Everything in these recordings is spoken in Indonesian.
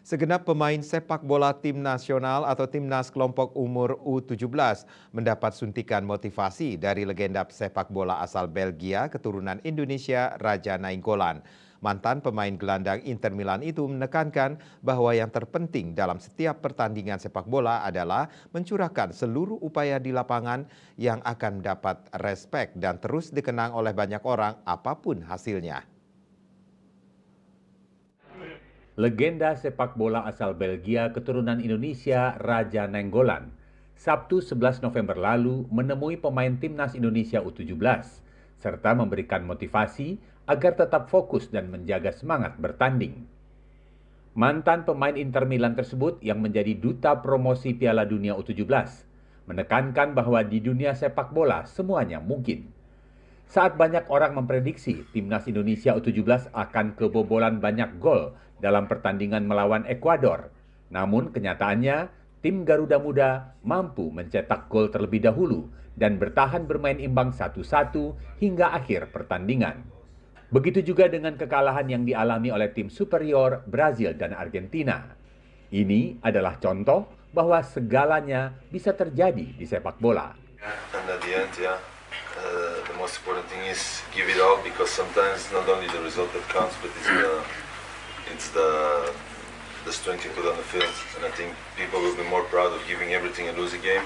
Segenap pemain sepak bola tim nasional atau timnas kelompok umur U17 mendapat suntikan motivasi dari legenda sepak bola asal Belgia keturunan Indonesia Raja Nainggolan. Mantan pemain gelandang Inter Milan itu menekankan bahwa yang terpenting dalam setiap pertandingan sepak bola adalah mencurahkan seluruh upaya di lapangan yang akan mendapat respek dan terus dikenang oleh banyak orang apapun hasilnya. Legenda sepak bola asal Belgia keturunan Indonesia Raja Nainggolan, Sabtu 11 November lalu menemui pemain timnas Indonesia U17 serta memberikan motivasi agar tetap fokus dan menjaga semangat bertanding. Mantan pemain Inter Milan tersebut yang menjadi duta promosi Piala Dunia U17 menekankan bahwa di dunia sepak bola semuanya mungkin. Saat banyak orang memprediksi timnas Indonesia U17 akan kebobolan banyak gol dalam pertandingan melawan Ekuador. Namun kenyataannya, tim Garuda Muda mampu mencetak gol terlebih dahulu dan bertahan bermain imbang 1-1 hingga akhir pertandingan. Begitu juga dengan kekalahan yang dialami oleh tim superior Brazil dan Argentina. Ini adalah contoh bahwa segalanya bisa terjadi di sepak bola. And at the end, the most important thing is give it all, because sometimes not only the result that counts, but it's the strength you put on the field. And I think people will be more proud of giving everything and lose a game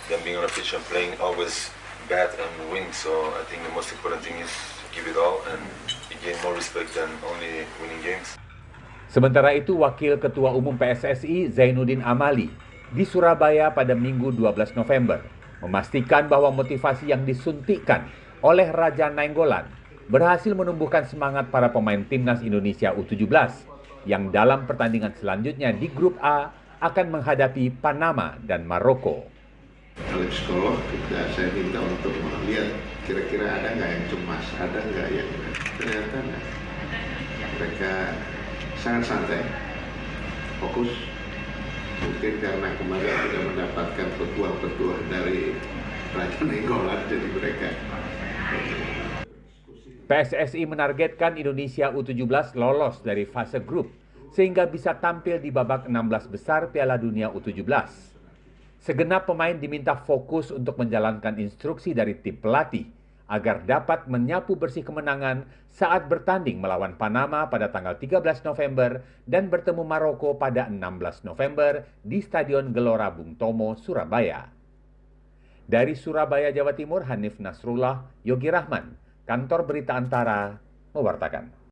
than being on a pitch and playing always bad and win. So I think the most important thing is give it all, and you gain more respect than only winning games. Sementara itu, Wakil Ketua Umum PSSI Zainuddin Amali di Surabaya pada Minggu 12 November memastikan bahwa motivasi yang disuntikkan oleh Raja Nainggolan berhasil menumbuhkan semangat para pemain timnas Indonesia U17 yang dalam pertandingan selanjutnya di grup A akan menghadapi Panama dan Maroko. Oleh psikolog saya minta untuk melihat kira-kira ada nggak yang cemas, ada nggak yang ternyata nggak. Mereka sangat santai, fokus. Mungkin karena kemarin sudah mendapatkan petuah-petuah dari Raja Nainggolan, jadi mereka. PSSI menargetkan Indonesia U17 lolos dari fase grup sehingga bisa tampil di babak 16 besar Piala Dunia U17. Segenap pemain diminta fokus untuk menjalankan instruksi dari tim pelatih agar dapat menyapu bersih kemenangan saat bertanding melawan Panama pada tanggal 13 November dan bertemu Maroko pada 16 November di Stadion Gelora Bung Tomo, Surabaya. Dari Surabaya, Jawa Timur, Hanif Nasrullah, Yogi Rahman, Kantor Berita Antara, mewartakan.